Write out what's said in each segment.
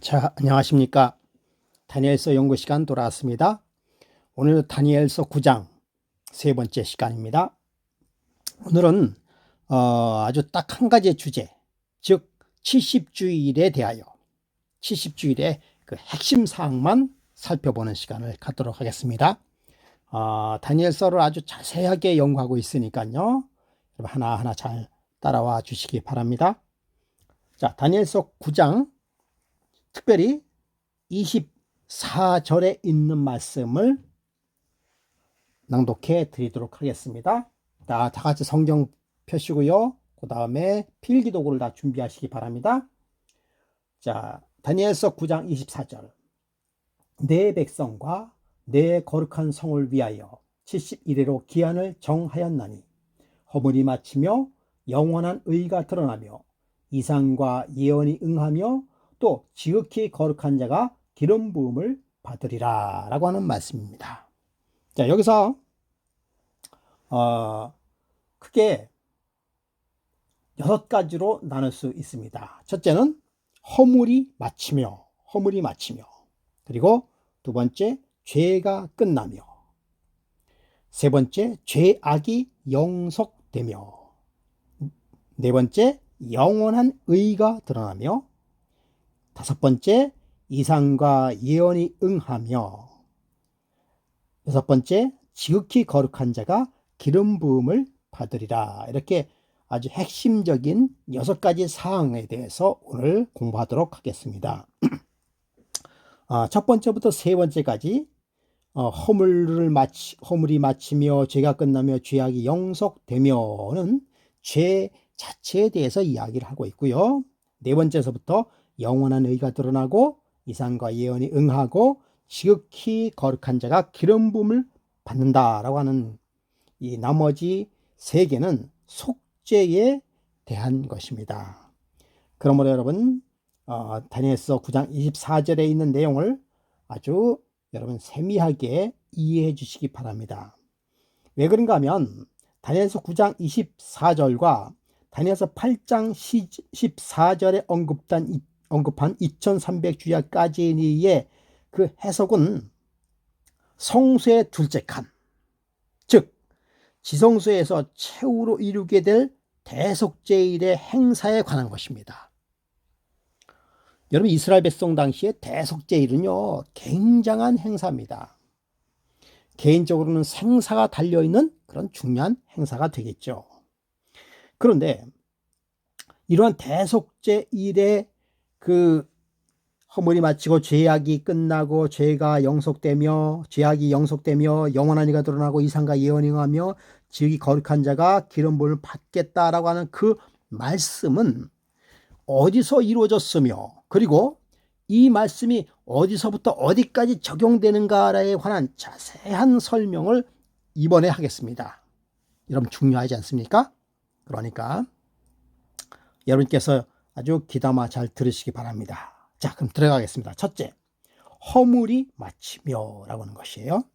자, 안녕하십니까. 다니엘서 연구 시간 돌아왔습니다. 오늘 다니엘서 9장 세 번째 시간입니다. 오늘은 아주 딱 한 가지의 주제, 즉 70주일에 대하여 70주일의 그 핵심 사항만 살펴보는 시간을 갖도록 하겠습니다. 다니엘서를 아주 자세하게 연구하고 있으니까요. 여러분 하나하나 잘 따라와 주시기 바랍니다. 자, 다니엘서 9장 특별히 24절에 있는 말씀을 낭독해 드리도록 하겠습니다. 다 같이 성경 펴시고요. 그 다음에 필기도구를 다 준비하시기 바랍니다. 자, 다니엘서 9장 24절. 내 백성과 내 거룩한 성을 위하여 71회로 기한을 정하였나니 허물이 마치며 영원한 의가 드러나며 이상과 예언이 응하며 또 지극히 거룩한 자가 기름 부음을 받으리라 라고 하는 말씀입니다. 자, 여기서 크게 6가지로 나눌 수 있습니다. 첫째는 허물이 마치며 그리고 두 번째 죄가 끝나며 세 번째 죄악이 영속되며 네 번째 영원한 의가 드러나며 다섯 번째 이상과 예언이 응하며 여섯 번째 지극히 거룩한 자가 기름 부음을 받으리라. 이렇게 아주 핵심적인 6가지 사항에 대해서 오늘 공부하도록 하겠습니다. 첫 번째부터 세 번째까지 허물이 마치며 죄가 끝나며 죄악이 영속되며는 죄 자체에 대해서 이야기를 하고 있고요. 네 번째서부터 영원한 의가 드러나고 이상과 예언이 응하고 지극히 거룩한 자가 기름 부음을 받는다라고 하는 이 나머지 세 개는 속죄에 대한 것입니다. 그러므로 여러분 다니엘서 9장 24절에 있는 내용을 아주 여러분 세미하게 이해해 주시기 바랍니다. 왜 그런가 하면 다니엘서 9장 24절과 다니엘서 8장 14절에 언급한 2300주야까지의 그 해석은 성소의 둘째 칸, 즉 지성소에서 최후로 이루게 될 대속죄일의 행사에 관한 것입니다. 여러분 이스라엘 백성 당시에 대속죄일은요 굉장한 행사입니다. 개인적으로는 생사가 달려있는 그런 중요한 행사가 되겠죠. 그런데 이러한 대속죄일의 그 허물이 마치고 죄악이 끝나고 죄악이 영속되며 영원한 이가 드러나고 이상과 예언이 응하며 지극히 거룩한 자가 기름 부음을 받겠다라고 하는 그 말씀은 어디서 이루어졌으며 그리고 이 말씀이 어디서부터 어디까지 적용되는가에 관한 자세한 설명을 이번에 하겠습니다. 여러분 중요하지 않습니까? 그러니까 여러분께서 아주 귀담아 잘 들으시기 바랍니다. 자, 그럼 들어가겠습니다. 첫째, 허물이 마치며 라고 하는 것이에요.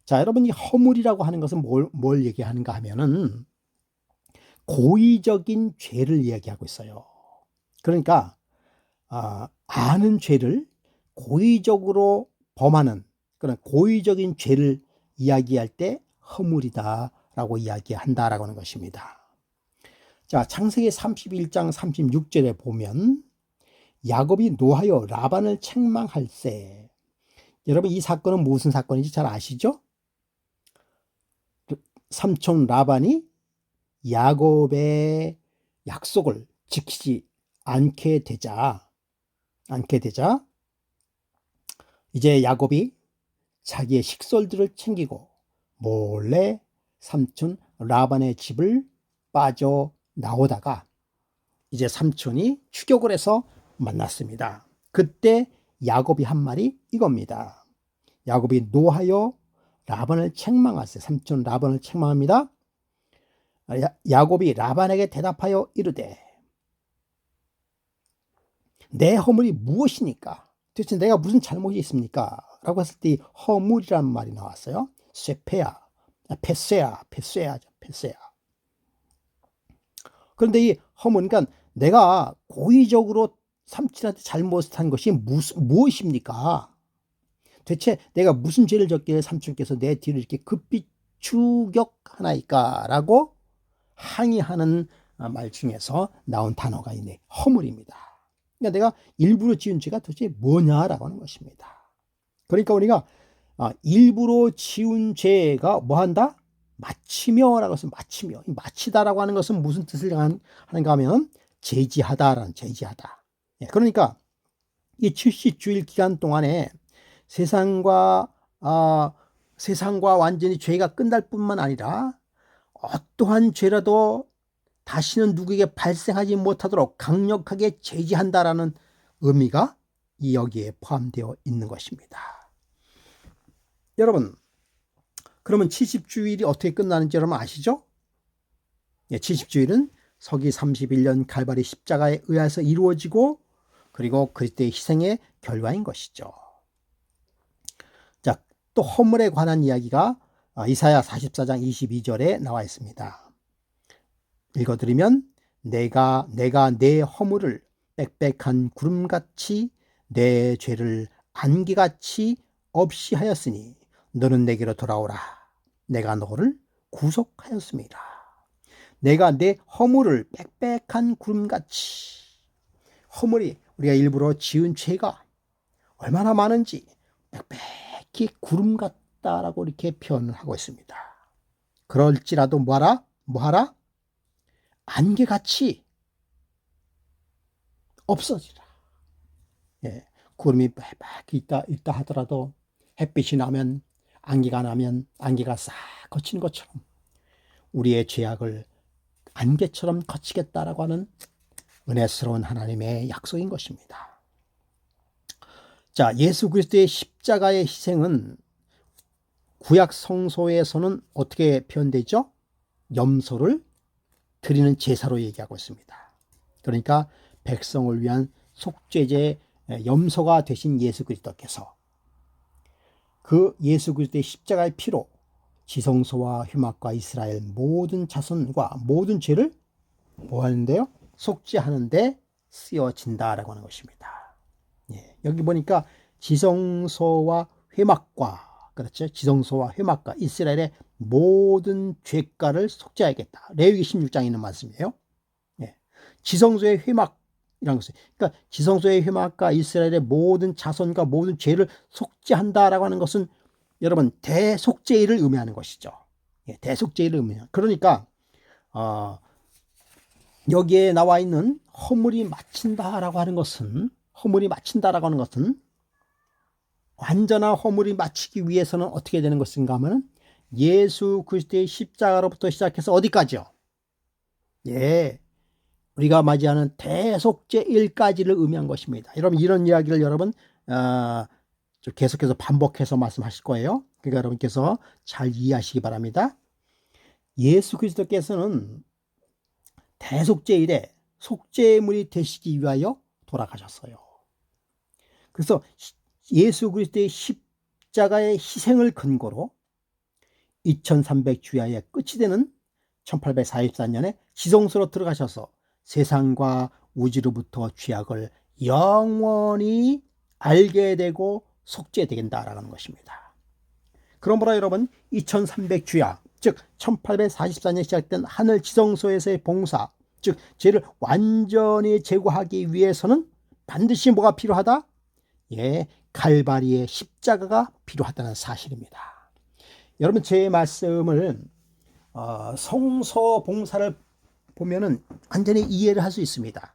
자, 여러분 이 허물이라고 하는 것은 뭘 얘기하는가 하면은 고의적인 죄를 이야기하고 있어요. 그러니까 아는 죄를 고의적으로 범하는 그런 고의적인 죄를 이야기할 때 허물이다라고 이야기한다라고 하는 것입니다. 자, 창세기 31장 36절에 보면 야곱이 노하여 라반을 책망할세. 여러분 이 사건은 무슨 사건인지 잘 아시죠? 삼촌 라반이 야곱의 약속을 지키지 않게 되자 이제 야곱이 자기의 식솔들을 챙기고 몰래 삼촌 라반의 집을 빠져 나오다가 이제 삼촌이 추격을 해서 만났습니다. 그때 야곱이 한 말이 이겁니다. 야곱이 노하여 라반을 책망하세. 삼촌 라반을 책망합니다. 야곱이 라반에게 대답하여 이르되 내 허물이 무엇이니까? 도대체 내가 무슨 잘못이 있습니까? 라고 했을 때 허물이란 말이 나왔어요. 페세야. 그런데 이 허물, 그러니까 내가 고의적으로 삼촌한테 잘못한 것이 무엇입니까? 대체 내가 무슨 죄를 졌기에 삼촌께서 내 뒤를 이렇게 급히 추격하나이까? 라고 항의하는 말 중에서 나온 단어가 있네. 허물입니다. 그러니까 내가 일부러 지은 죄가 도대체 뭐냐라고 하는 것입니다. 그러니까 우리가 일부러 지은 죄가 뭐한다? 마치며라고 해서 마치며. 마치다라고 하는 것은 무슨 뜻을 하는가 하면 제지하다라는 제지하다. 그러니까 이 70주일 기간 동안에 세상과 완전히 죄가 끝날 뿐만 아니라 어떠한 죄라도 다시는 누구에게 발생하지 못하도록 강력하게 제지한다라는 의미가 여기에 포함되어 있는 것입니다. 여러분, 그러면 70주일이 어떻게 끝나는지 여러분 아시죠? 70주일은 서기 31년 갈바리 십자가에 의해서 이루어지고 그리고 그리스도의 희생의 결과인 것이죠. 자, 또 허물에 관한 이야기가 이사야 44장 22절에 나와 있습니다. 읽어드리면 내가 내 허물을 빽빽한 구름같이 내 죄를 안개같이 없이 하였으니 너는 내게로 돌아오라. 내가 너를 구속하였습니다. 내가 내 허물을 빽빽한 구름같이, 허물이 우리가 일부러 지은 죄가 얼마나 많은지 빽빽히 구름 같다라고 이렇게 표현을 하고 있습니다. 그럴지라도 뭐하라? 안개같이 없어지라. 구름이 빽빽히 있다 하더라도 햇빛이 나면 안개가 싹 거치는 것처럼 우리의 죄악을 안개처럼 거치겠다라고 하는 은혜스러운 하나님의 약속인 것입니다. 자, 예수 그리스도의 십자가의 희생은 구약 성소에서는 어떻게 표현되죠? 염소를 드리는 제사로 얘기하고 있습니다. 그러니까 백성을 위한 속죄제 염소가 되신 예수 그리스도께서 그 예수 그리스도의 십자가의 피로 지성소와 휘막과 이스라엘 모든 자손과 모든 죄를 뭐 하는데요? 속죄하는데 쓰여진다라고 하는 것입니다. 여기 보니까 지성소와 휘막과, 그렇죠? 지성소와 휘막과 이스라엘의 모든 죄가를 속죄하겠다. 레위기 16장에 있는 말씀이에요. 지성소의 휘막이라는 것은, 그러니까 지성소의 휘막과 이스라엘의 모든 자손과 모든 죄를 속죄한다라고 하는 것은 여러분 대속죄일을 의미하는 것이죠. 대속죄일을 의미하는. 그러니까 여기에 나와 있는 허물이 마친다라고 하는 것은 완전한 허물이 마치기 위해서는 어떻게 되는 것인가 하면 예수 그리스도의 십자가로부터 시작해서 어디까지요? 우리가 맞이하는 대속죄일까지를 의미한 것입니다. 여러분 이런 이야기를 여러분 계속해서 반복해서 말씀하실 거예요. 그러니까 여러분께서 잘 이해하시기 바랍니다. 예수 그리스도께서는 대속죄일에 속죄물이 되시기 위하여 돌아가셨어요. 그래서 예수 그리스도의 십자가의 희생을 근거로 2300주야에 끝이 되는 1844년에 지성소로 들어가셔서 세상과 우주로부터 죄악을 영원히 알게 되고 속죄되겠다라는 것입니다. 그러므로 여러분 2300주야, 즉 1844년에 시작된 하늘 지성소에서의 봉사, 즉 죄를 완전히 제거하기 위해서는 반드시 뭐가 필요하다? 갈바리의 십자가가 필요하다는 사실입니다. 여러분 제 말씀을 성소 봉사를 보면은 완전히 이해를 할 수 있습니다.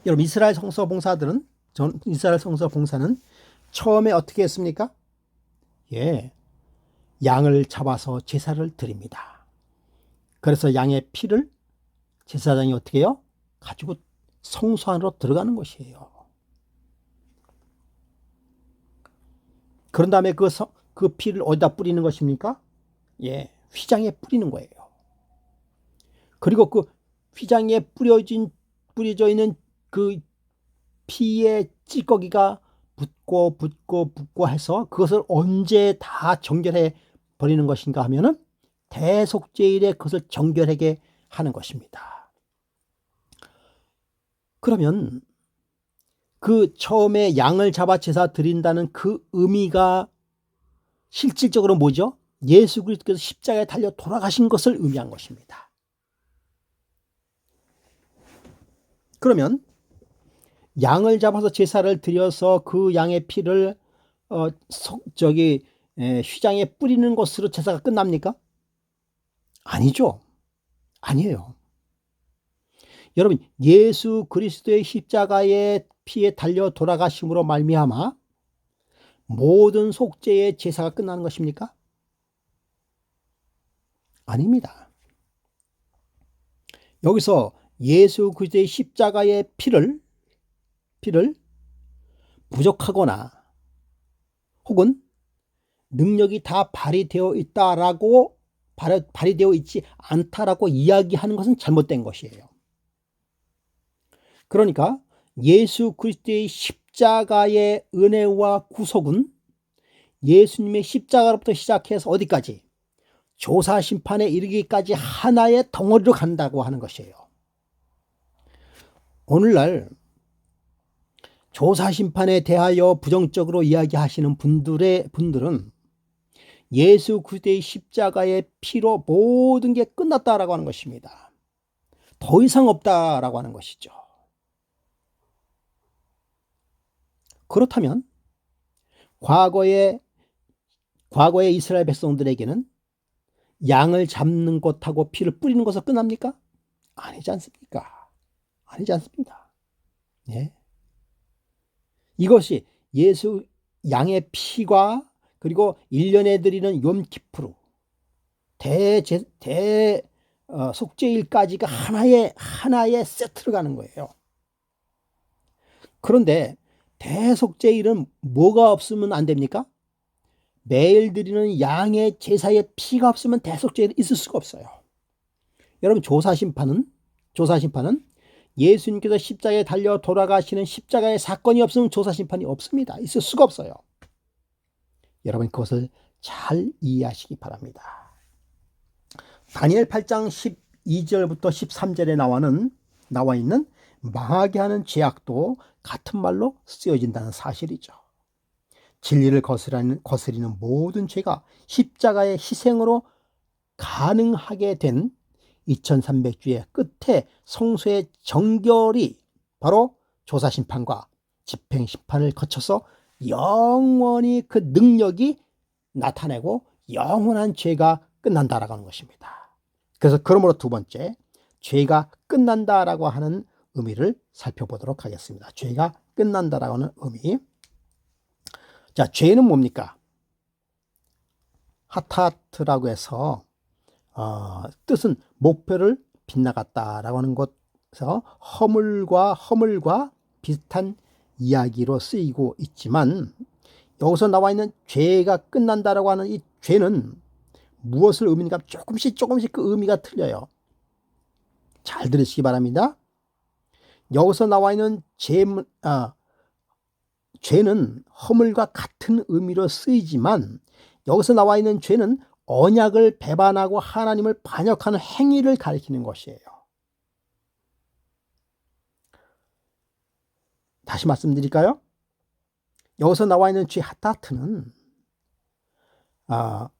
여러분 이스라엘 성소 봉사는 처음에 어떻게 했습니까? 양을 잡아서 제사를 드립니다. 그래서 양의 피를 제사장이 어떻게 해요? 가지고 성소 안으로 들어가는 것이에요. 그런 다음에 그 피를 어디다 뿌리는 것입니까? 휘장에 뿌리는 거예요. 그리고 그 휘장에 뿌려져 있는 그 피의 찌꺼기가 붙고 해서 그것을 언제 다 정결해 버리는 것인가 하면은 대속죄일에 그것을 정결하게 하는 것입니다. 그러면 그 처음에 양을 잡아 제사 드린다는 그 의미가 실질적으로 뭐죠? 예수 그리스도께서 십자가에 달려 돌아가신 것을 의미한 것입니다. 그러면 양을 잡아서 제사를 드려서 그 양의 피를 휘장에 뿌리는 것으로 제사가 끝납니까? 아니죠. 아니에요. 여러분, 예수 그리스도의 십자가의 피에 달려 돌아가심으로 말미암아 모든 속죄의 제사가 끝나는 것입니까? 아닙니다. 여기서 예수 그리스도의 십자가의 피를 부족하거나 혹은 능력이 다 발휘되어 있다라고 발휘되어 있지 않다라고 이야기하는 것은 잘못된 것이에요. 그러니까 예수 그리스도의 십자가의 은혜와 구속은 예수님의 십자가로부터 시작해서 어디까지? 조사 심판에 이르기까지 하나의 덩어리로 간다고 하는 것이에요. 오늘날 조사 심판에 대하여 부정적으로 이야기하시는 분들은 예수 그리스도의 십자가의 피로 모든 게 끝났다라고 하는 것입니다. 더 이상 없다라고 하는 것이죠. 그렇다면 과거의 이스라엘 백성들에게는 양을 잡는 것하고 피를 뿌리는 것으로 끝납니까? 아니지 않습니까? 아니지 않습니다. 예. 이것이 예수 양의 피과 그리고 1년에 드리는 욤키푸르 속죄일까지가 하나의 세트로 가는 거예요. 그런데 대속죄일은 뭐가 없으면 안 됩니까? 매일 드리는 양의 제사의 피가 없으면 대속죄일이 있을 수가 없어요. 여러분, 조사심판은 예수님께서 십자가에 달려 돌아가시는 십자가의 사건이 없으면 조사심판이 없습니다. 있을 수가 없어요. 여러분, 그것을 잘 이해하시기 바랍니다. 다니엘 8장 12절부터 13절에 나와 있는 망하게 하는 죄악도 같은 말로 쓰여진다는 사실이죠. 진리를 거스리는 모든 죄가 십자가의 희생으로 가능하게 된 2300주의 끝에 성소의 정결이 바로 조사심판과 집행심판을 거쳐서 영원히 그 능력이 나타내고 영원한 죄가 끝난다라고 하는 것입니다. 그래서 그러므로 두 번째, 죄가 끝난다라고 하는 의미를 살펴보도록 하겠습니다. 죄가 끝난다라고 하는 의미. 자, 죄는 뭡니까? 하타트라고 해서 뜻은 목표를 빗나갔다라고 하는 것에서 허물과 비슷한 이야기로 쓰이고 있지만, 여기서 나와 있는 죄가 끝난다라고 하는 이 죄는 무엇을 의미하는가? 조금씩 그 의미가 틀려요. 잘 들으시기 바랍니다. 여기서 나와 있는 죄는 허물과 같은 의미로 쓰이지만, 여기서 나와 있는 죄는 언약을 배반하고 하나님을 반역하는 행위를 가리키는 것이에요. 다시 말씀드릴까요? 여기서 나와 있는 죄 하타트는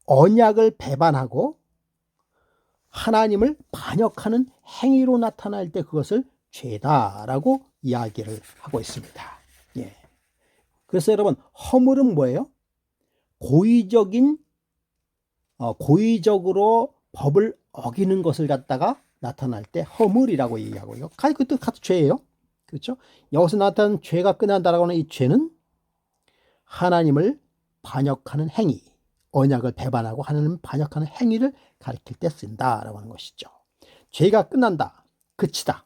언약을 배반하고 하나님을 반역하는 행위로 나타날 때 그것을 죄다라고 이야기를 하고 있습니다. 예. 그래서 여러분, 허물은 뭐예요? 고의적으로 법을 어기는 것을 갖다가 나타날 때 허물이라고 얘기하고요. 그것도 같은 죄예요. 그렇죠? 여기서 나타난 죄가 끝난다라고 하는 이 죄는 하나님을 반역하는 행위, 언약을 배반하고 하나님을 반역하는 행위를 가리킬 때 쓴다라고 하는 것이죠. 죄가 끝난다, 그치다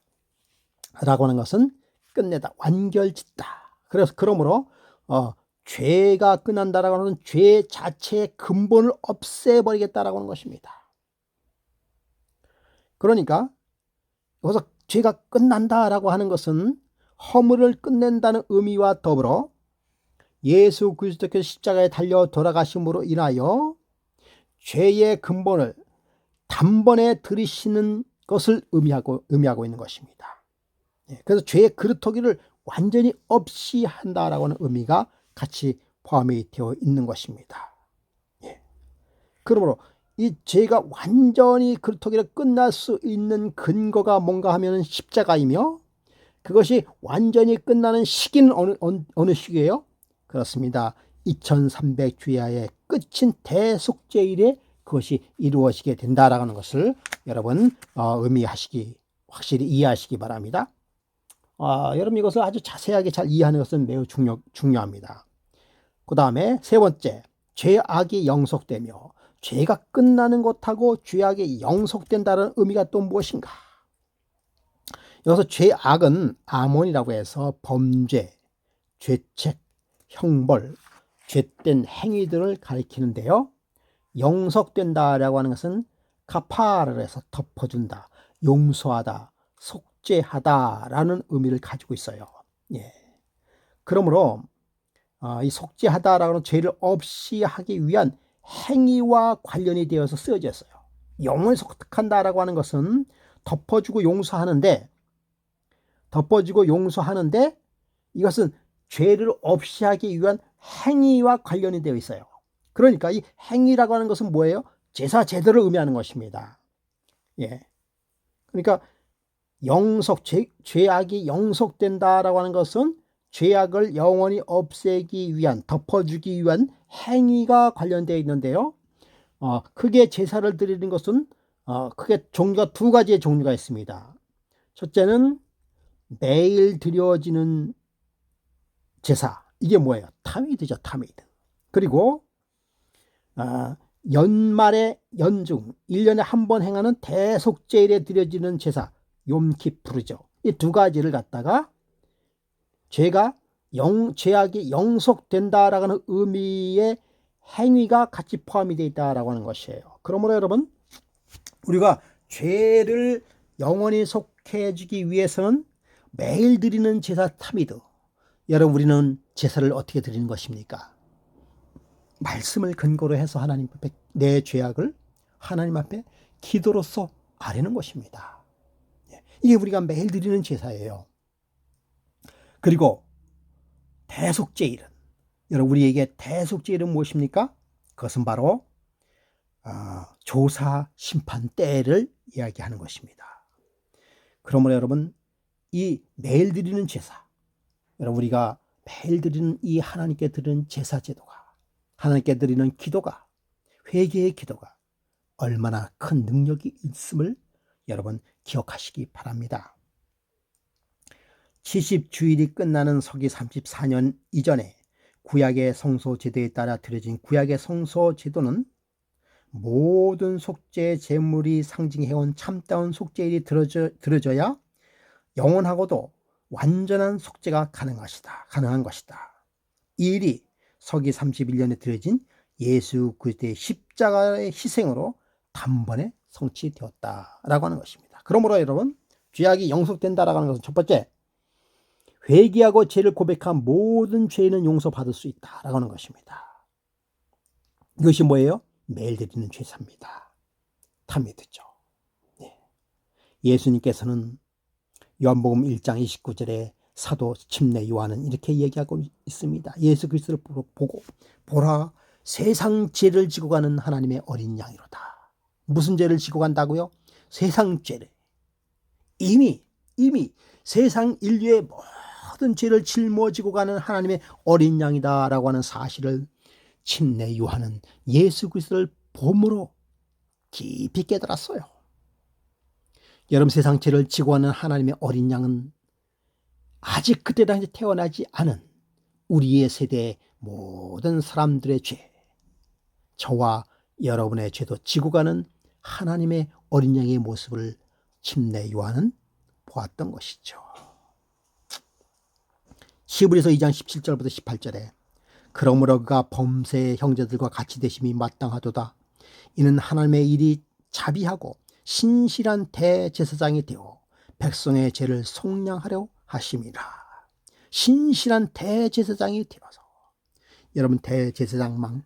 라고 하는 것은 끝내다, 완결짓다. 그러므로 죄가 끝난다라고 하는 죄 자체의 근본을 없애버리겠다라고 하는 것입니다. 그러니까 여기서 죄가 끝난다라고 하는 것은 허물을 끝낸다는 의미와 더불어 예수 그리스도께서 십자가에 달려 돌아가심으로 인하여 죄의 근본을 단번에 들이시는 것을 의미하고 있는 것입니다. 그래서 죄의 그릇터기를 완전히 없이 한다라고 하는 의미가 같이 포함이 되어 있는 것입니다. 예. 그러므로 이 죄가 완전히 그렇다기를 끝날 수 있는 근거가 뭔가 하면 십자가이며, 그것이 완전히 끝나는 시기는 어느 시기예요? 그렇습니다. 2300주야의 끝인 대속죄일에 그것이 이루어지게 된다라는 것을 여러분 의미하시기, 확실히 이해하시기 바랍니다. 여러분 이것을 아주 자세하게 잘 이해하는 것은 매우 중요합니다. 그 다음에 세 번째, 죄악이 영속되며, 죄가 끝나는 것하고 죄악이 영속된다는 의미가 또 무엇인가? 여기서 죄악은 아몬이라고 해서 범죄, 죄책, 형벌, 죄된 행위들을 가리키는데요. 영속된다라고 하는 것은 카파르를 해서 덮어준다, 용서하다, 속죄하다라는 의미를 가지고 있어요. 예. 그러므로 이 속죄하다라는 죄를 없이 하기 위한 행위와 관련이 되어서 쓰여져 있어요. 영원히 속한다라고 하는 것은 덮어주고 용서하는데 이것은 죄를 없이 하기 위한 행위와 관련이 되어 있어요. 그러니까 이 행위라고 하는 것은 뭐예요? 제사 제도를 의미하는 것입니다. 예. 그러니까 죄악이 영속된다라고 하는 것은 죄악을 영원히 없애기 위한, 덮어주기 위한 행위가 관련되어 있는데요. 크게 제사를 드리는 것은 크게 종류가 두 가지의 종류가 있습니다. 첫째는 매일 드려지는 제사, 이게 뭐예요? 타미드죠, 타미드. 그리고 연말에 연중 1년에 한 번 행하는 대속죄일에 드려지는 제사, 욤키푸르죠. 이 두 가지를 갖다가 죄악이 영속된다라는 의미의 행위가 같이 포함이 되어 있다라고 하는 것이에요. 그러므로 여러분, 우리가 죄를 영원히 속해주기 위해서는 매일 드리는 제사 타미드, 여러분 우리는 제사를 어떻게 드리는 것입니까? 말씀을 근거로 해서 하나님 앞에 내 죄악을 하나님 앞에 기도로서 아뢰는 것입니다. 이게 우리가 매일 드리는 제사예요. 그리고 대속죄일은, 여러분 우리에게 대속죄일은 무엇입니까? 그것은 바로 조사 심판 때를 이야기하는 것입니다. 그러므로 여러분, 이 매일 드리는 제사, 여러분 우리가 매일 드리는 이 하나님께 드리는 제사 제도가, 하나님께 드리는 기도가, 회개의 기도가 얼마나 큰 능력이 있음을 여러분 기억하시기 바랍니다. 70주일이 끝나는 서기 34년 이전에 구약의 성소 제도에 따라 드려진 구약의 성소 제도는 모든 속죄 제물이 상징해온 참다운 속죄일이 드려져야 영원하고도 완전한 속죄가 가능한 것이다. 이 일이 서기 31년에 드려진 예수 그리스도의 십자가의 희생으로 단번에 성취되었다라고 하는 것입니다. 그러므로 여러분, 죄악이 영속된다라고 하는 것은 첫 번째, 회개하고 죄를 고백한 모든 죄는 용서받을 수 있다라고 하는 것입니다. 이것이 뭐예요? 매일 드리는 제사입니다. 타미드죠. 네. 예수님께서는 요한복음 1장 29절에 사도 침례 요한은 이렇게 얘기하고 있습니다. 예수 그리스도를 보고 보라, 세상 죄를 지고 가는 하나님의 어린 양이로다. 무슨 죄를 지고 간다고요? 세상 죄를. 이미 세상 인류의 모든 죄를 짊어지고 가는 하나님의 어린 양이다라고 하는 사실을 침례 요한은 예수 그리스도를 봄으로 깊이 깨달았어요. 여러분, 세상 죄를 지고 가는 하나님의 어린 양은 아직 그때 당시 태어나지 않은 우리의 세대의 모든 사람들의 죄, 저와 여러분의 죄도 지고 가는 하나님의 어린 양의 모습을 침례 요한은 보았던 것이죠. 히브리서 2장 17절부터 18절에 그러므로 그가 범세의 형제들과 같이 되심이 마땅하도다. 이는 하나님의 일이 자비하고 신실한 대제사장이 되어 백성의 죄를 속량하려 하심이라. 신실한 대제사장이 되어서, 여러분 대제사장만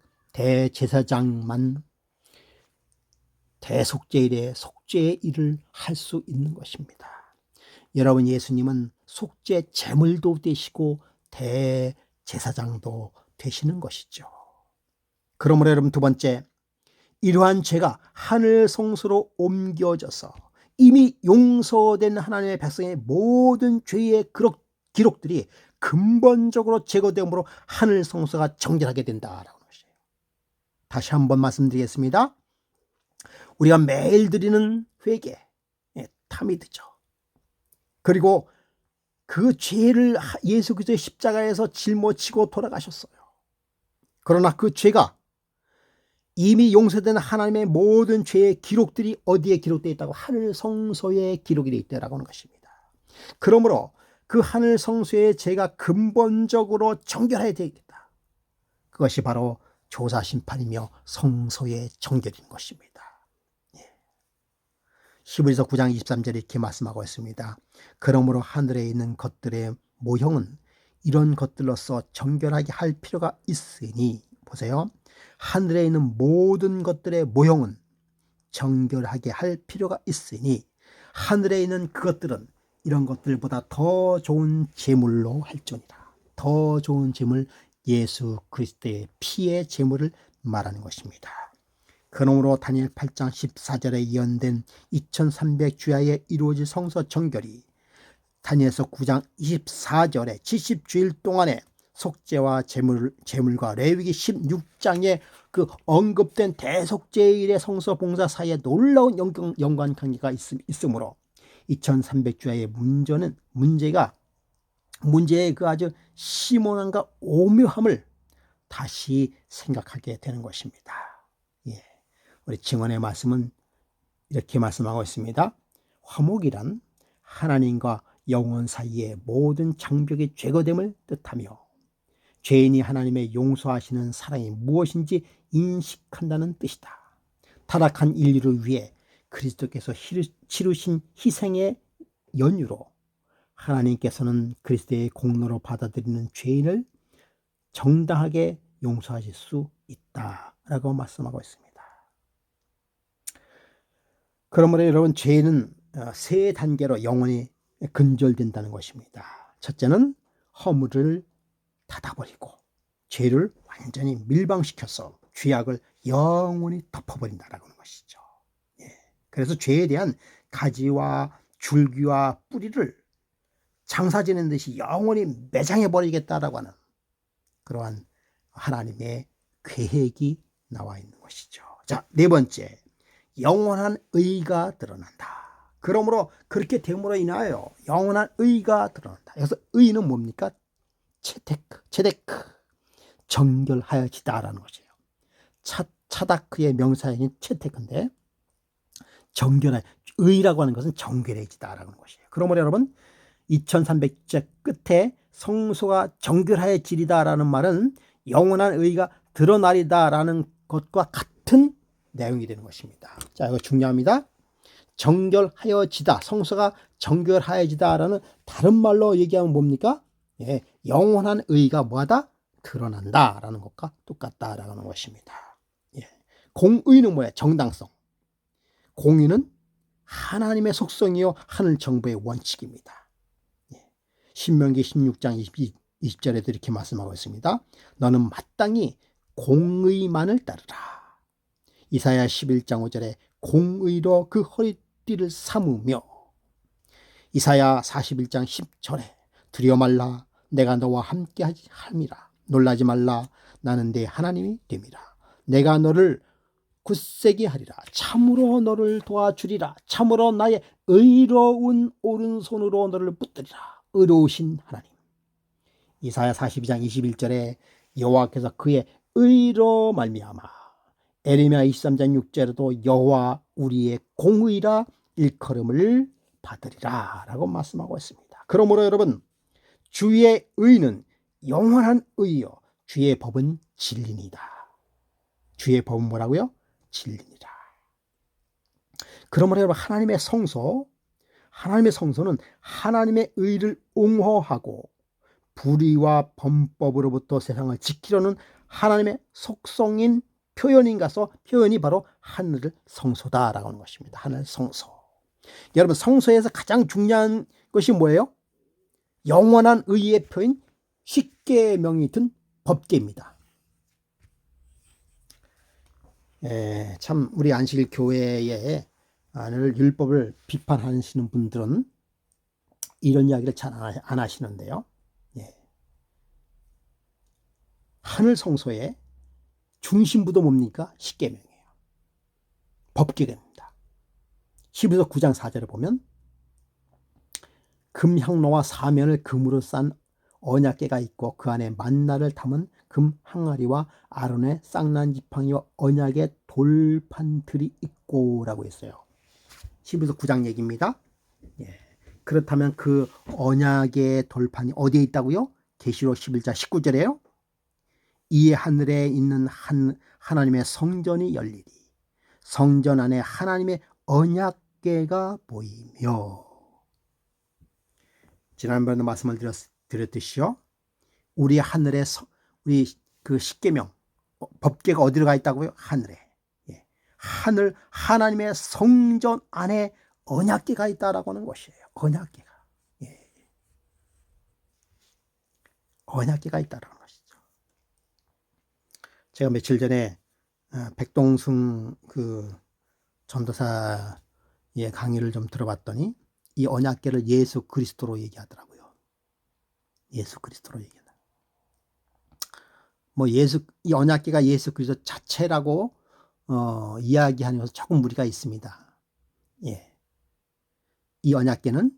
대속죄일에 속죄의 일을 할 수 있는 것입니다. 여러분, 예수님은 속죄 제물도 되시고 대제사장도 되시는 것이죠. 그러므로 여러분, 두 번째, 이러한 죄가 하늘 성소로 옮겨져서 이미 용서된 하나님의 백성의 모든 죄의 기록들이 근본적으로 제거되므로 하늘 성소가 정결하게 된다라는 것이에요. 다시 한번 말씀드리겠습니다. 우리가 매일 드리는 회개, 타미드죠. 그리고 그 죄를 예수 그리스도의 십자가에서 짊어지고 돌아가셨어요. 그러나 그 죄가 이미 용서된 하나님의 모든 죄의 기록들이 어디에 기록되어 있다고? 하늘 성소에 기록이 되어 있다고 하는 것입니다. 그러므로 그 하늘 성소의 죄가 근본적으로 정결해야 되겠다. 그것이 바로 조사 심판이며 성소의 정결인 것입니다. 히브리서 9장 23절에 이렇게 말씀하고 있습니다. 그러므로 하늘에 있는 것들의 모형은 이런 것들로서 정결하게 할 필요가 있으니, 보세요. 하늘에 있는 모든 것들의 모형은 정결하게 할 필요가 있으니 하늘에 있는 그것들은 이런 것들보다 더 좋은 제물로 할지니라. 더 좋은 제물, 예수 그리스도의 피의 제물을 말하는 것입니다. 그러므로 다니엘 8장 14절에 예언된 2300주야에 이루어질 성소 정결이 다니엘서 9장 24절에 70주일 동안에 속죄와 제물과 레위기 16장에 그 언급된 대속죄일의 성소 봉사 사이에 놀라운 연관관계가 있으므로 2300주야의 문제의 그 아주 심오함과 오묘함을 다시 생각하게 되는 것입니다. 우리 증언의 말씀은 이렇게 말씀하고 있습니다. 화목이란 하나님과 영혼 사이의 모든 장벽이 제거됨을 뜻하며 죄인이 하나님의 용서하시는 사랑이 무엇인지 인식한다는 뜻이다. 타락한 인류를 위해 그리스도께서 치르신 희생의 연유로 하나님께서는 그리스도의 공로로 받아들이는 죄인을 정당하게 용서하실 수 있다라고 말씀하고 있습니다. 그러므로 여러분, 죄는 세 단계로 영원히 근절된다는 것입니다. 첫째는 허물을 닫아버리고 죄를 완전히 밀방시켜서 죄악을 영원히 덮어버린다라는 것이죠. 그래서 죄에 대한 가지와 줄기와 뿌리를 장사 지는 듯이 영원히 매장해버리겠다라고 하는 그러한 하나님의 계획이 나와 있는 것이죠. 자, 네 번째, 영원한 의가 드러난다. 그러므로 그렇게 됨으로 인하여 영원한 의가 드러난다. 여기서 의는 뭡니까? 체데크, 정결하여지다라는 것이에요. 차다크의 명사인 체테크인데, 의라고 하는 것은 정결해지다라는 것이에요. 그러므로 여러분, 2300제 끝에 성소가 정결하여지리다라는 말은 영원한 의가 드러나리다라는 것과 같은 내용이 되는 것입니다. 자, 이거 중요합니다. 정결하여지다, 성소가 정결하여지다라는 다른 말로 얘기하면 뭡니까? 영원한 의가 뭐하다? 드러난다라는 것과 똑같다라는 것입니다. 공의는 뭐야? 정당성. 공의는 하나님의 속성이요 하늘 정부의 원칙입니다. 신명기 16장 20절에도 이렇게 말씀하고 있습니다. 너는 마땅히 공의만을 따르라. 이사야 11장 5절에 공의로 그 허리띠를 삼으며, 이사야 41장 10절에 두려워 말라, 내가 너와 함께 함이라. 놀라지 말라, 나는 네 하나님이 됨이라. 내가 너를 굳세게 하리라. 참으로 너를 도와주리라. 참으로 나의 의로운 오른손으로 너를 붙들리라. 의로우신 하나님. 이사야 42장 21절에 여호와께서 그의 의로 말미암아, 에레미야 23장 6절에도 여호와 우리의 공의라 일컬음을 받으리라 라고 말씀하고 있습니다. 그러므로 여러분, 주의 의는 영원한 의요, 주의 법은 진리니다. 주의 법은 뭐라고요? 진리니라. 그러므로 여러분, 하나님의 성소는 하나님의 의를 옹호하고 불의와 범법으로부터 세상을 지키려는 하나님의 속성인 표현이 바로 하늘 성소다라고 하는 것입니다. 하늘 성소. 여러분, 성소에서 가장 중요한 것이 뭐예요? 영원한 의의 표인 십계명이 든 법계입니다. 참 우리 안식일 교회에 율법을 비판하시는 분들은 이런 이야기를 잘 안 하시는데요. 하늘 성소의 중심부도 뭡니까? 십계명이에요. 법계입니다. 히브리서 9장 4절을 보면 금향로와 사면을 금으로 싼 언약궤가 있고 그 안에 만나를 담은 금 항아리와 아론의 쌍난 지팡이와 언약의 돌판들이 있고 라고 했어요. 히브리서 9장 얘기입니다. 그렇다면 그 언약의 돌판이 어디에 있다고요? 계시록 11장 19절에요. 이에 하늘에 있는 하나님의 성전이 열리리 성전 안에 하나님의 언약궤가 보이며. 지난번에 말씀을 드렸듯이요, 우리 하늘에 우리 그 십계명 법궤가 어디로 가 있다고요? 하늘에. 하늘 하나님의 성전 안에 언약궤가 있다라고 하는 것이에요. 언약궤가. 언약궤가 있다라는 것이죠. 제가 며칠 전에 백동승 그 전도사의 강의를 좀 들어봤더니 이 언약궤를 예수 그리스도로 얘기하더라고요. 예수 그리스도로 얘기하다. 이 언약궤가 예수 그리스도 자체라고 이야기하는 것은 조금 무리가 있습니다. 이 언약궤는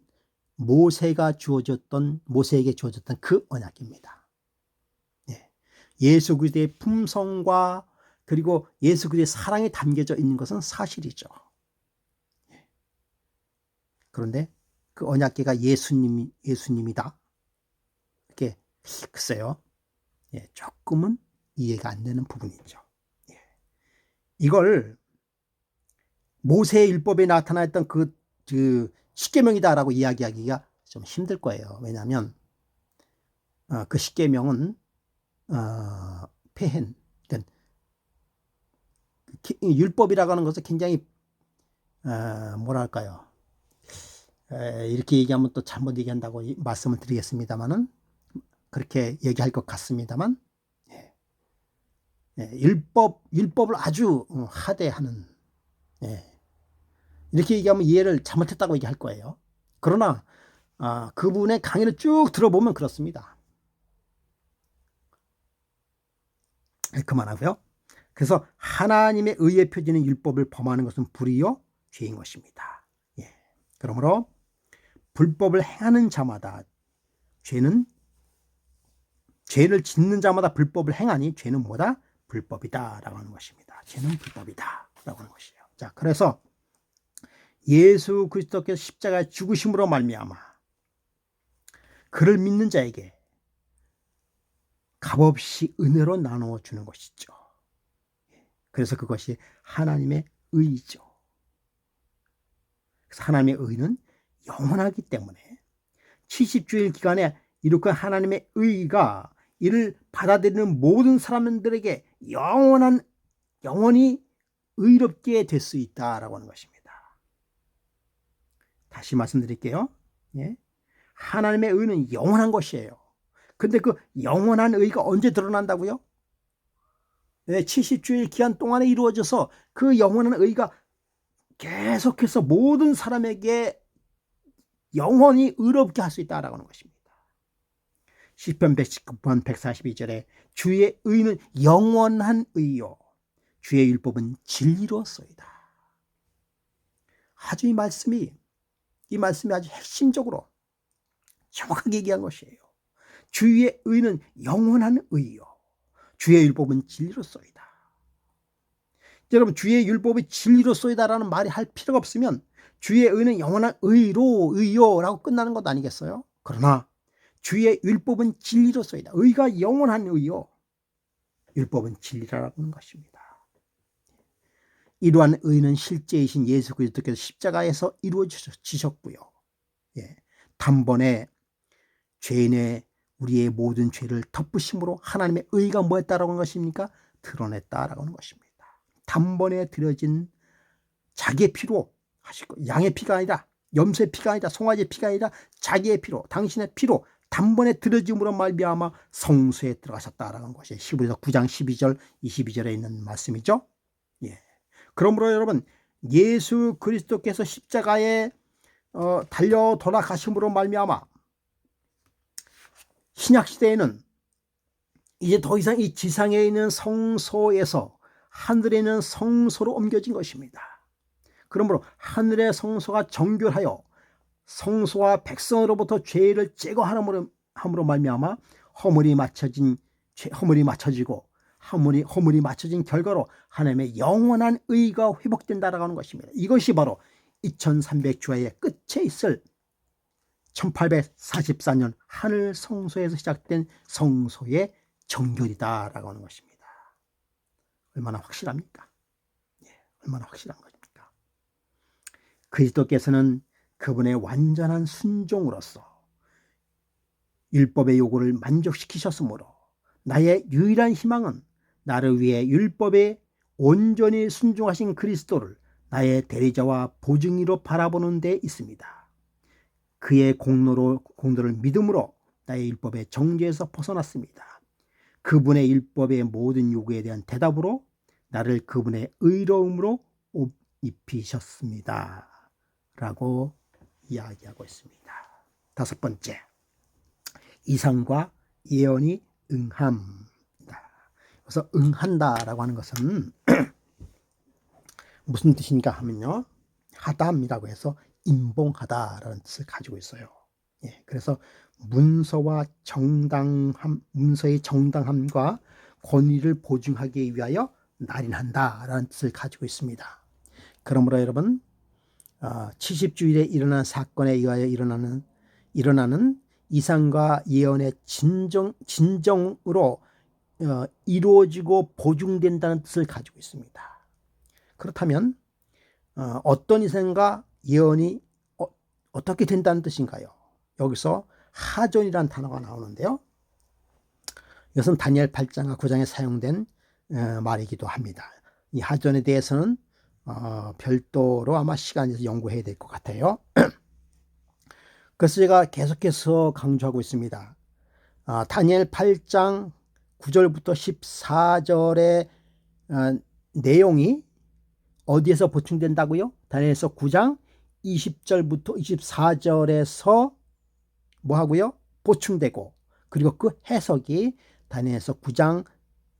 모세에게 주어졌던 그 언약궤입니다. 예수 그리스도의 품성과 그리고 예수 그리스도의 사랑이 담겨져 있는 것은 사실이죠. 그런데 그 언약궤가 예수님이다. 이렇게 글쎄요, 조금은 이해가 안 되는 부분이죠. 이걸 모세의 율법에 나타났던 그 십계명이다라고 이야기하기가 좀 힘들 거예요. 왜냐하면 그 십계명은 그러니까 율법이라고 하는 것은 굉장히 뭐랄까요, 이렇게 얘기하면 또 잘못 얘기한다고 말씀을 드리겠습니다만은, 그렇게 얘기할 것 같습니다만, 율법을 아주 하대하는, 이렇게 얘기하면 이해를 잘못했다고 얘기할 거예요. 그러나 그분의 강의를 쭉 들어보면 그렇습니다. 그만하고요. 그래서 하나님의 의의 표지는 율법을 범하는 것은 불이요 죄인 것입니다. 그러므로 불법을 행하는 자마다 죄를 짓는 자마다 불법을 행하니 죄는 뭐다? 불법이다라고 하는 것입니다. 죄는 불법이다라고 하는 것이에요. 자, 그래서 예수 그리스도께서 십자가에 죽으심으로 말미암아 그를 믿는 자에게 값없이 은혜로 나누어 주는 것이죠. 그래서 그것이 하나님의 의죠. 그래서 하나님의 의는 영원하기 때문에 70주일 기간에 이렇게 하나님의 의가 이를 받아들이는 모든 사람들에게 영원히 의롭게 될 수 있다라고 하는 것입니다. 다시 말씀드릴게요. 하나님의 의는 영원한 것이에요. 근데 그 영원한 의가 언제 드러난다고요? 70주일 기간 동안에 이루어져서 그 영원한 의가 계속해서 모든 사람에게 영원히 의롭게 할 수 있다라고 하는 것입니다. 시편 119편 142절에 주의 의는 영원한 의요 주의 율법은 진리로소이다. 아주 이 말씀이 아주 핵심적으로 정확하게 얘기한 것이에요. 주의 의는 영원한 의요 주의 율법은 진리로소이다. 여러분, 주의 율법이 진리로소이다라는 말이 할 필요가 없으면 주의 의는 영원한 의요라고 끝나는 것 아니겠어요? 그러나 주의 율법은 진리로소이다. 의가 영원한 의요 율법은 진리라고 하는 것입니다. 이러한 의는 실제이신 예수 그리스도께서 십자가에서 이루어지셨고요. 단번에 죄인의 우리의 모든 죄를 덮으심으로 하나님의 의가 뭐였다라고 하는 것입니까? 드러냈다라고 하는 것입니다. 단번에 드려진 자기의 피로 하시고, 양의 피가 아니라, 염소의 피가 아니라, 송아지의 피가 아니라 자기의 피로, 당신의 피로 단번에 들어짐으로 말미암아 성소에 들어가셨다라는 것이 히브리서 9장 12절 22절에 있는 말씀이죠. 예. 그러므로 여러분, 예수 그리스도께서 십자가에 달려 돌아가심으로 말미암아 신약 시대에는 이제 더 이상 이 지상에 있는 성소에서 하늘에 있는 성소로 옮겨진 것입니다. 그러므로 하늘의 성소가 정결하여 성소와 백성으로부터 죄를 제거함으로 말미암아 허물이 맞춰지고 허물이 맞춰진 결과로 하나님의 영원한 의가 회복된다라고 하는 것입니다. 이것이 바로 2300주야의 끝에 있을 1844년 하늘 성소에서 시작된 성소의 정결이다라고 하는 것입니다. 얼마나 확실합니까? 예, 얼마나 확실한 것입니까? 그리스도께서는 그분의 완전한 순종으로서 율법의 요구를 만족시키셨으므로 나의 유일한 희망은 나를 위해 율법에 온전히 순종하신 그리스도를 나의 대리자와 보증이로 바라보는 데 있습니다. 그의 공로를 믿음으로 나의 율법의 정죄에서 벗어났습니다. 그분의 율법의 모든 요구에 대한 대답으로 나를 그분의 의로움으로 옷 입히셨습니다. 라고 이야기하고 있습니다. 다섯 번째, 이상과 예언이 응함. 그래서 응한다라고 하는 것은 무슨 뜻인가 하면요, 하다함이라고 해서 임봉하다라는 뜻을 가지고 있어요. 예, 그래서 문서의 정당함과 권위를 보증하기 위하여 날인한다라는 뜻을 가지고 있습니다. 그러므로 여러분, 70주일에 일어난 사건에 의하여 일어나는 이상과 예언의 진정으로 이루어지고 보증된다는 뜻을 가지고 있습니다. 그렇다면 어떤 이상과 예언이 어떻게 된다는 뜻인가요? 여기서 하전이라는 단어가 나오는데요, 이것은 다니엘 8장과 9장에 사용된 말이기도 합니다. 이 하전에 대해서는 별도로 아마 시간이 내서 연구해야 될 것 같아요. 그래서 제가 계속해서 강조하고 있습니다. 다니엘 8장 9절부터 14절의 내용이 어디에서 보충된다고요? 다니엘서 9장 20절부터 24절에서 뭐하고요? 보충되고, 그리고 그 해석이 다니엘서 9장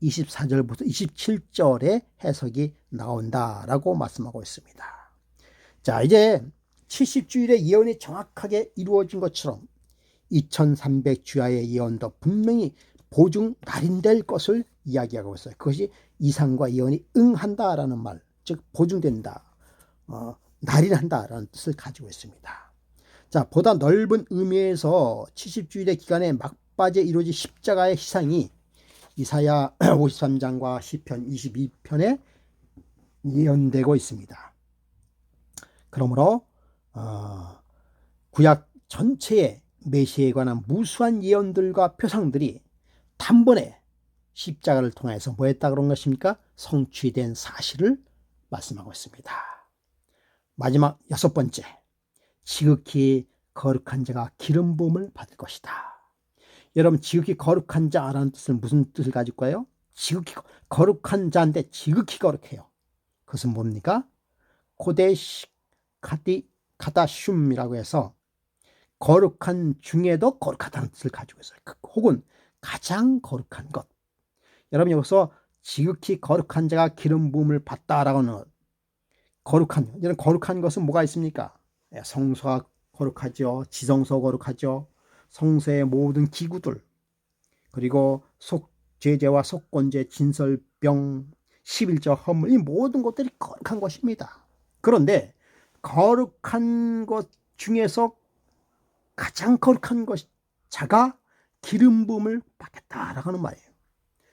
24절부터 27절의 해석이 나온다라고 말씀하고 있습니다. 자, 이제 70주일의 예언이 정확하게 이루어진 것처럼 2300주야의 예언도 분명히 보증 날인될 것을 이야기하고 있어요. 그것이 이상과 예언이 응한다라는 말, 즉 보증된다, 날인한다라는 뜻을 가지고 있습니다. 자, 보다 넓은 의미에서 70주일의 기간에 막바지에 이루어진 십자가의 희생이 이사야 53장과 시편 22편에 예언되고 있습니다. 그러므로 구약 전체의 메시아에 관한 무수한 예언들과 표상들이 단번에 십자가를 통해서 뭐 했다 그런 것입니까? 성취된 사실을 말씀하고 있습니다. 마지막 여섯 번째, 지극히 거룩한 자가 기름 부음을 받을 것이다. 여러분, 지극히 거룩한 자라는 뜻은 무슨 뜻을 가지고 있어요? 지극히 거룩한 자인데 지극히 거룩해요. 그것은 뭡니까? 코데시 카다슘이라고 해서 거룩한 중에도 거룩하다는 뜻을 가지고 있어요. 혹은 가장 거룩한 것. 여러분, 여기서 지극히 거룩한 자가 기름 부음을 받다라고 하는 이런 거룩한 것은 뭐가 있습니까? 성소가 거룩하죠. 지성소 거룩하죠. 성소의 모든 기구들, 그리고 속죄제와 속건제, 진설병, 11조 헌물, 이 모든 것들이 거룩한 것입니다. 그런데 거룩한 것 중에서 가장 거룩한 자가 기름 부음을 받겠다라고 하는 말이에요.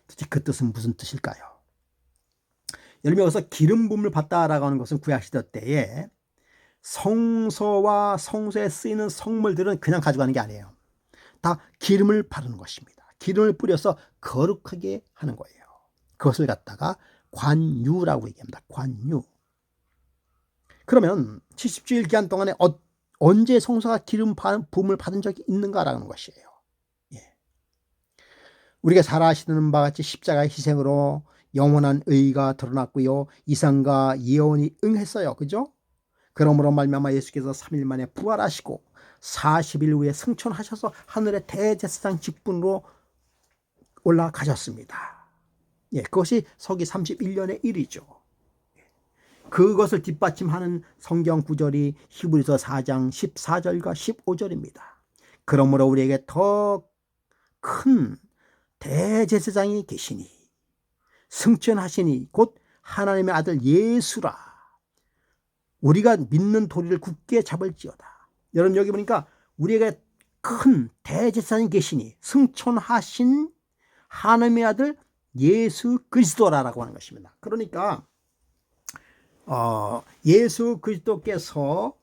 도대체 그 뜻은 무슨 뜻일까요? 여러분, 여기서 기름 부음을 받다라고 하는 것은 구약시대 때에 성소와 성소에 쓰이는 성물들은 그냥 가져가는 게 아니에요. 다 기름을 바르는 것입니다. 기름을 뿌려서 거룩하게 하는 거예요. 그것을 갖다가 관유라고 얘기합니다. 관유. 그러면 70주일 기간 동안에 언제 성소가 기름 부음을 받은 적이 있는가라는 것이에요. 우리가 잘 아시는 바와 같이 십자가의 희생으로 영원한 의의가 드러났고요. 이상과 예언이 응했어요. 그죠? 그러므로 말미암아 예수께서 3일 만에 부활하시고 40일 후에 승천하셔서 하늘의 대제사장 직분으로 올라가셨습니다. 예, 그것이 서기 31년의 일이죠. 그것을 뒷받침하는 성경 구절이 히브리서 4장 14절과 15절입니다. 그러므로 우리에게 더 큰 대제사장이 계시니 승천하시니 곧 하나님의 아들 예수라. 우리가 믿는 도리를 굳게 잡을지어다. 여러분 여기 보니까 우리에게 큰 대제사장이 계시니 승천하신 하나님의 아들 예수 그리스도라고 하는 것입니다. 그러니까 예수 그리스도께서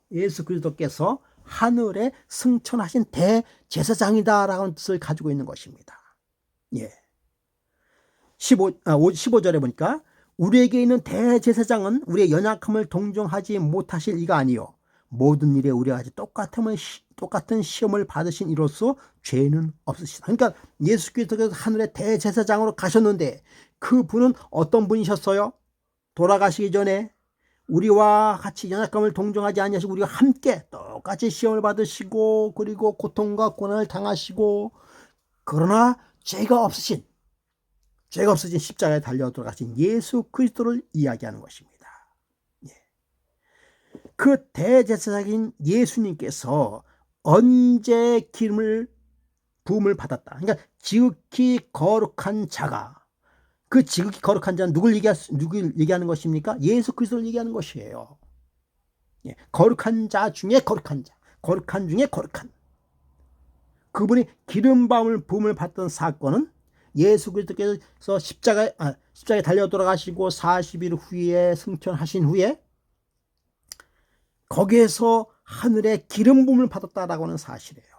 하늘에 승천하신 대제사장이다라는 뜻을 가지고 있는 것입니다. 예. 15절에 보니까 우리에게 있는 대제사장은 우리의 연약함을 동정하지 못하실 이가 아니요 모든 일에 우리와 같이 똑같은 시험을 받으신 이로써 죄는 없으시다. 그러니까 예수 그리스도께서 하늘의 대제사장으로 가셨는데 그분은 어떤 분이셨어요? 돌아가시기 전에 우리와 같이 연약함을 동정하지 아니하시고 우리와 함께 똑같이 시험을 받으시고 그리고 고통과 고난을 당하시고 그러나 죄가 없으신 십자가에 달려 들어가신 예수 그리스도를 이야기하는 것입니다. 예. 그 대제사장인 예수님께서 언제 부음을 받았다. 그러니까 지극히 거룩한 자가 그 지극히 거룩한 자는 누굴 얘기하는 것입니까? 예수 그리스도를 얘기하는 것이에요. 예. 거룩한 자 중에 거룩한 자, 거룩한 중에 거룩한. 그분이 부음을 받던 사건은 예수 그리스도께서 십자가에 달려 돌아가시고 40일 후에 승천하신 후에 거기에서 하늘에 기름 부음을 받았다라고 하는 사실이에요.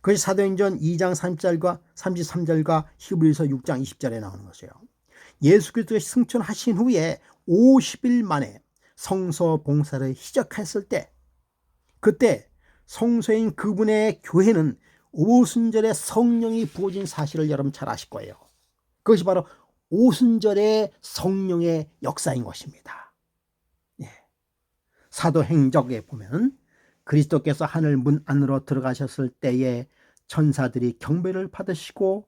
그것이 사도행전 2장 33절과 히브리서 6장 20절에 나오는 것이에요. 예수 그리스도가 승천하신 후에 50일 만에 성서 봉사를 시작했을 때 그때 성소인 그분의 교회는 오순절에 성령이 부어진 사실을 여러분 잘 아실 거예요. 그것이 바로 오순절의 성령의 역사인 것입니다. 예. 사도행적에 보면 그리스도께서 하늘 문 안으로 들어가셨을 때에 천사들이 경배를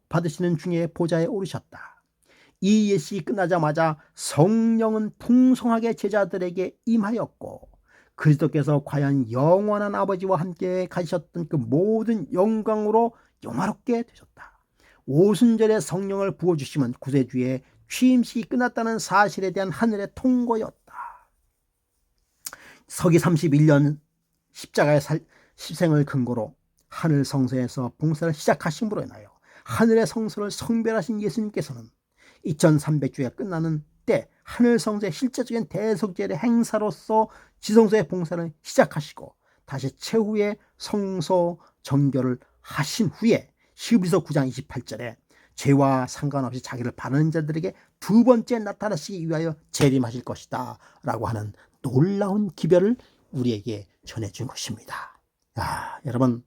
받으시는 중에 보좌에 오르셨다. 이 예식이 끝나자마자 성령은 풍성하게 제자들에게 임하였고 그리스도께서 과연 영원한 아버지와 함께 가셨던 그 모든 영광으로 영화롭게 되셨다. 오순절에 성령을 부어주시면 구세주의 취임식이 끝났다는 사실에 대한 하늘의 통고였다. 서기 31년 십자가의 희생을 근거로 하늘 성소에서 봉사를 시작하심으로 인하여 하늘의 성소를 성별하신 예수님께서는 2300주가 끝나는 때 하늘 성소의 실제적인 대속죄의 행사로서 지성소의 봉사를 시작하시고 다시 최후의 성소 정결을 하신 후에 히브리서 9장 28절에 죄와 상관없이 자기를 바르는 자들에게 두 번째 나타나시기 위하여 재림하실 것이다 라고 하는 놀라운 기별을 우리에게 전해준 것입니다. 야, 여러분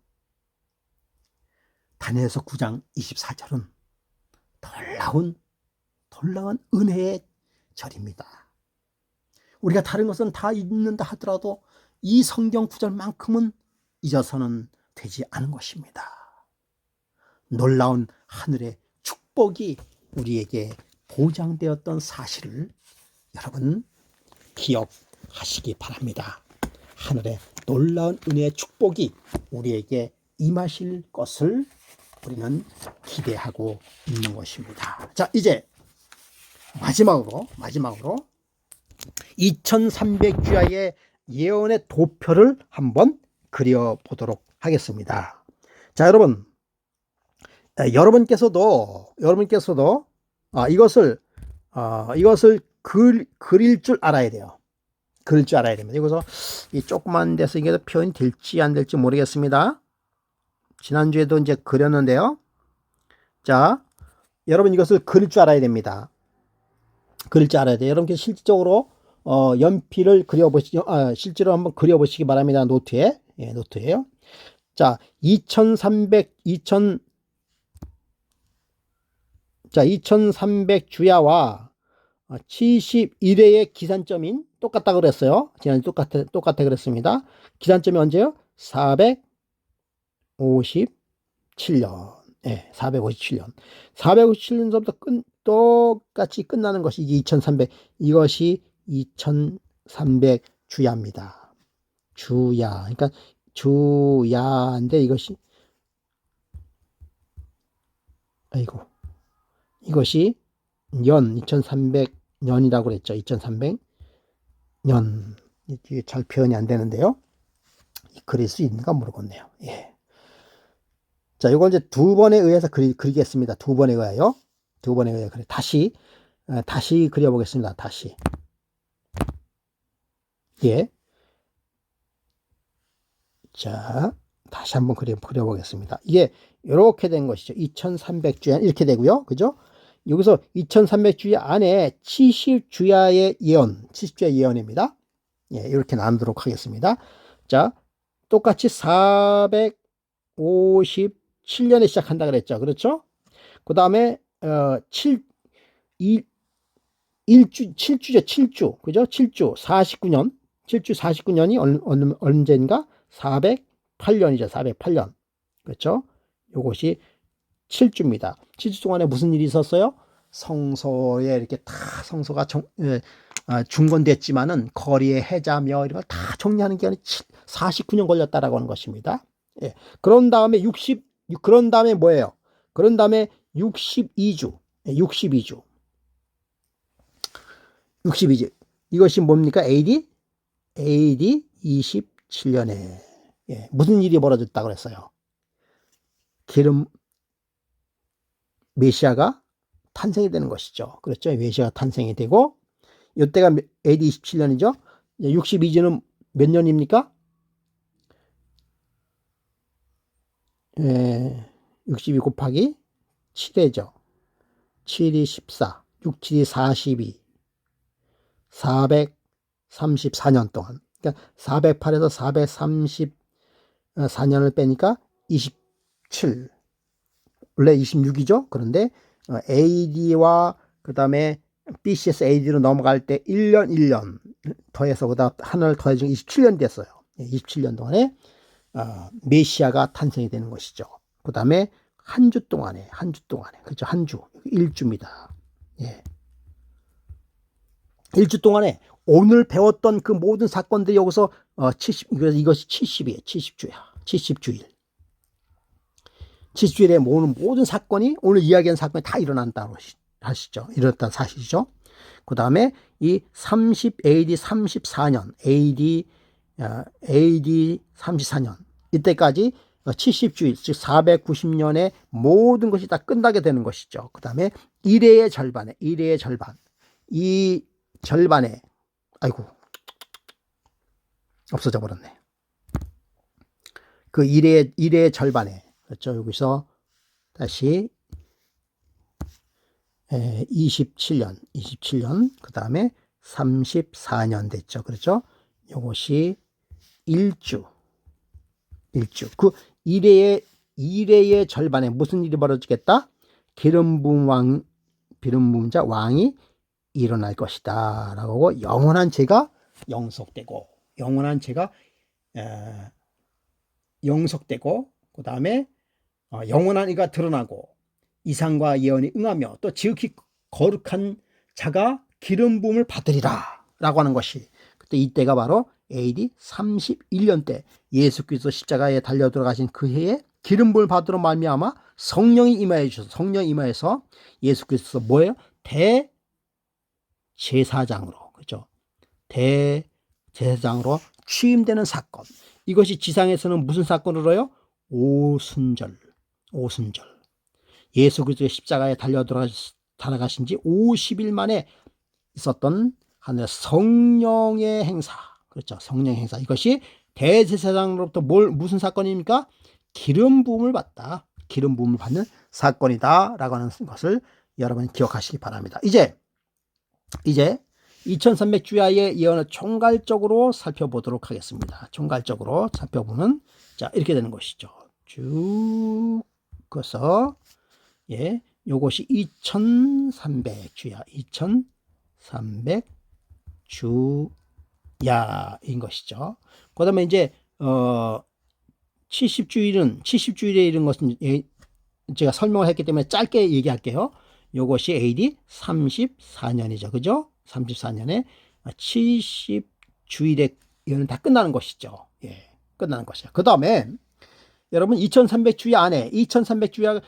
다니엘서 9장 24절은 놀라운 은혜의 절입니다. 우리가 다른 것은 다 읽는다 하더라도 이 성경 구절만큼은 잊어서는 되지 않은 것입니다. 놀라운 하늘의 축복이 우리에게 보장되었던 사실을 여러분 기억하시기 바랍니다. 하늘의 놀라운 은혜의 축복이 우리에게 임하실 것을 우리는 기대하고 있는 것입니다. 자, 이제 마지막으로 2300주야의 예언의 도표를 한번 그려보도록 하겠습니다. 자, 여러분께서도 이것을 그릴 줄 알아야 돼요. 그릴 줄 알아야 됩니다. 이거서 이 조그만 데서 이게 표현이 될지 안 될지 모르겠습니다. 지난주에도 이제 그렸는데요. 자, 여러분 이것을 그릴 줄 알아야 됩니다. 그릴 줄 알아야 돼요. 여러분께서 실질적으로 연필을 실제로 한번 그려보시기 바랍니다. 노트에. 예, 노트에요. 자, 자, 2300주야와 71회의 기산점인 똑같다 그랬어요. 지난주 똑같아 그랬습니다. 기산점이 언제요? 457년. 네, 457년. 457년서부터 똑같이 끝나는 것이 2300, 이것이 2300주야입니다. 주야. 그러니까 주야인데 이것이, 아이고, 이것이 2300년이라고 그랬죠. 2300년. 이게 잘 표현이 안 되는데요. 그릴 수 있는가 모르겠네요. 예. 자, 이걸 이제 두 번에 의해서 그리겠습니다. 두 번에 의하여. 두 번에 의해 다시 그려보겠습니다. 다시. 예. 자, 다시 한번 그려보겠습니다. 이게 이렇게 된 것이죠. 2300주야 이렇게 되고요. 그죠? 여기서 2300주야 안에 70주야의 예언, 70주야 예언입니다. 예, 이렇게 나누도록 하겠습니다. 자, 똑같이 457년에 시작한다 그랬죠. 그렇죠? 그 다음에 7주죠. 7주. 그죠? 7주 49년. 7주 49년이 언젠가? 408년이죠. 408년. 그렇죠? 요것이 7주입니다. 7주 동안에 무슨 일이 있었어요? 성소에 이렇게 다 성소가 중건됐지만은 거리에 해자며 이런 걸 다 정리하는 기간이 49년 걸렸다라고 하는 것입니다. 예. 그런 다음에 그런 다음에 뭐예요? 그런 다음에 62주. 62주. 이것이 뭡니까? AD 27년에 무슨 일이 벌어졌다고 그랬어요? 메시아가 탄생이 되는 것이죠. 그렇죠? 메시아가 탄생이 되고 이때가 AD 27년이죠. 62주는 몇 년입니까? 62 곱하기 7회죠. 7이 14, 6, 7이 42, 434년 동안. 그러니까 408에서 434년을 빼니까 27. 원래 26이죠. 그런데 AD와 그 다음에 BC에서 AD로 넘어갈 때 1년 더해서 그다음 하나를 더해주면 27년 됐어요. 27년 동안에 메시아가 탄생이 되는 것이죠. 그 다음에 한 주 동안에 그렇죠. 한 주 1주입니다. 예. 1주 동안에 오늘 배웠던 그 모든 사건들이 여기서 이것이 70이에요. 70주야. 70주일. 70주일에 모든 사건이 오늘 이야기한 사건이 다 일어난다고 하시죠. 이렇다는 사실이죠. 그 다음에 이 AD 34년, AD 34년 이때까지 70주일, 즉 490년에 모든 것이 다 끝나게 되는 것이죠. 그 다음에 1회의 절반, 이 절반에 아이고 없어져 버렸네. 그 1회의 절반에 그렇죠. 여기서 다시 27년 그 다음에 34년 됐죠. 그렇죠. 이것이 1주 그 1회의 절반에 무슨 일이 벌어지겠다? 기름 부은 자 왕이 일어날 것이다 라고 하고 영원한 죄가 영속되고 그 다음에 영원한 이가 드러나고 이상과 예언이 응하며 또 지극히 거룩한 자가 기름 부음을 받으리라 라고 하는 것이 그때 이때가 바로 AD 31년 때 예수 그리스도 십자가에 달려 들어가신 그 해에 기름 부음을 받으러 말미암아 성령이 임하여서 예수 그리스도 뭐예요? 대제사장으로 그렇죠? 대제사장으로 취임되는 사건. 이것이 지상에서는 무슨 사건으로요? 오순절. 예수 그리스도의 십자가에 달려 돌아가신 지 50일 만에 있었던 하늘의 성령의 행사. 그렇죠. 성령의 행사. 이것이 대제사장으로부터 무슨 사건입니까? 기름 부음을 받는 사건이다 라고 하는 것을 여러분이 기억하시기 바랍니다. 이제 2300주야의 예언을 총괄적으로 살펴보도록 하겠습니다. 총괄적으로 살펴보면 자 이렇게 되는 것이죠. 쭉 그래서 요것이 2300주야. 2300주야인 것이죠. 그 다음에 이제 70주일에 이른 것은 제가 설명을 했기 때문에 짧게 얘기할게요. 요것이 AD 34년이죠. 그죠? 34년에 70주일에 이거는 다 끝나는 것이죠. 예, 끝나는 것이야. 그 다음에 여러분 2300주야 안에 2300주야가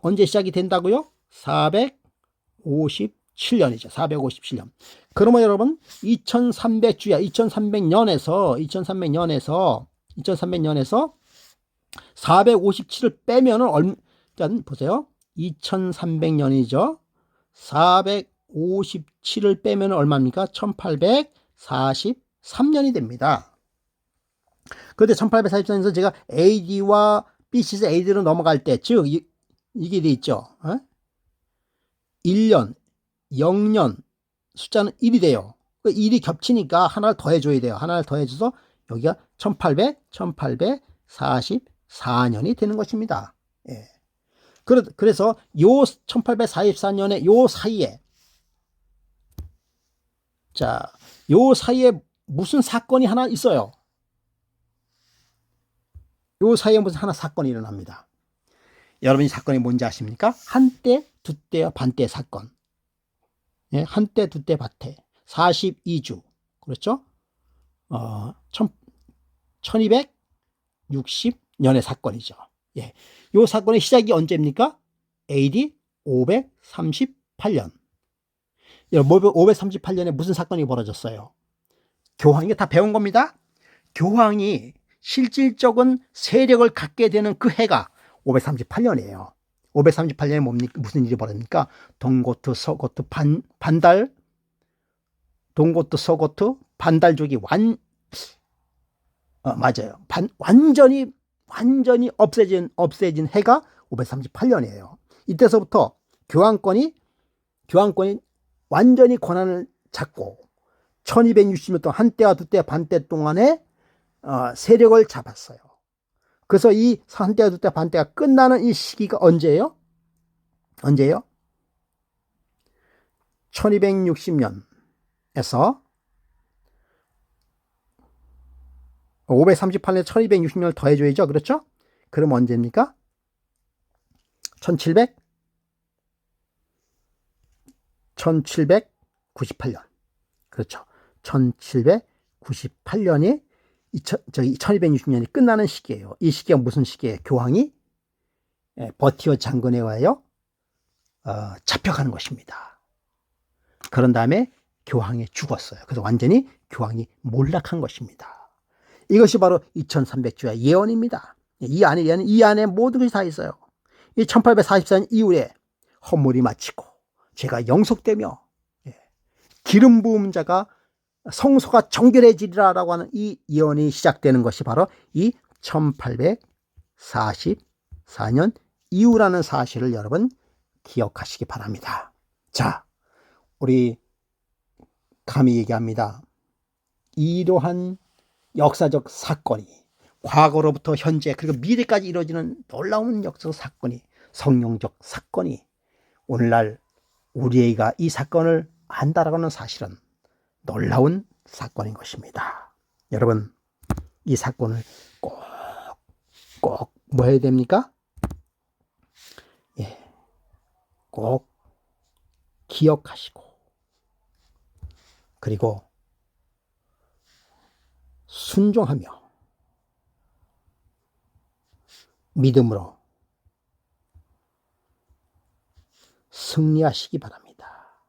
언제 시작이 된다고요? 457년이죠. 457년. 그러면 여러분 2300주야 2300년에서 457을 빼면은 일단 보세요. 2300년이죠. 457을 빼면 얼마입니까? 1843년이 됩니다. 그런데 1843년에서 제가 AD와 BC에서 AD로 넘어갈 때, 즉 이게 돼 있죠. 1년, 0년 숫자는 1이 돼요. 1이 겹치니까 하나를 더해줘야 돼요. 하나를 더해줘서 여기가 1844년이 되는 것입니다. 예. 그래서 요 1844년에 요 사이에 요 사이에 무슨 사건이 하나 있어요. 요 사이에 무슨 하나 사건이 일어납니다. 여러분 이 사건이 뭔지 아십니까? 한때, 두때와 반때 사건. 예, 한때, 두때, 반때. 42주. 그렇죠? 1260년의 사건이죠. 예. 요 사건의 시작이 언제입니까? AD 538년. 538년에 무슨 사건이 벌어졌어요? 교황이 다 배운 겁니다. 교황이 실질적인 세력을 갖게 되는 그 해가 538년이에요. 538년에 뭡니까? 무슨 일이 벌어집니까? 동고트, 서고트, 반달, 동고트, 서고트, 반달족이 맞아요. 완전히 없애진 해가 538년이에요. 이때서부터 교황권이 완전히 권한을 잡고 1260년 동안 한때와 두때, 반때 동안에 세력을 잡았어요. 그래서 이 한때와 두때, 반때가 끝나는 이 시기가 언제예요? 1260년에서 538년에 1260년을 더해줘야죠. 그렇죠? 그럼 언제입니까? 1798년. 그렇죠. 1798년이 1260년이 끝나는 시기예요. 이 시기가 무슨 시기예요? 교황이 버티어 장군에 의하여 잡혀가는 것입니다. 그런 다음에 교황이 죽었어요. 그래서 완전히 교황이 몰락한 것입니다. 이것이 바로 2300주야 예언입니다. 이 안에 모든 것이 다 있어요. 이 1844년 이후에 헌물이 마치고 죄가 영속되며 기름 부은 자가 성소가 정결해지리라라고 하는 이 예언이 시작되는 것이 바로 이 1844년 이후라는 사실을 여러분 기억하시기 바랍니다. 자, 우리 감히 얘기합니다. 이러한 역사적 사건이 과거로부터 현재 그리고 미래까지 이루어지는 놀라운 역사적 사건이 성령적 사건이 오늘날 우리가 이 사건을 안다라고 하는 사실은 놀라운 사건인 것입니다. 여러분 이 사건을 꼭 뭐 해야 됩니까? 예, 꼭 기억하시고 그리고 순종하며 믿음으로 승리하시기 바랍니다.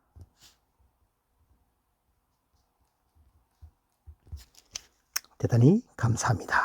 대단히 감사합니다.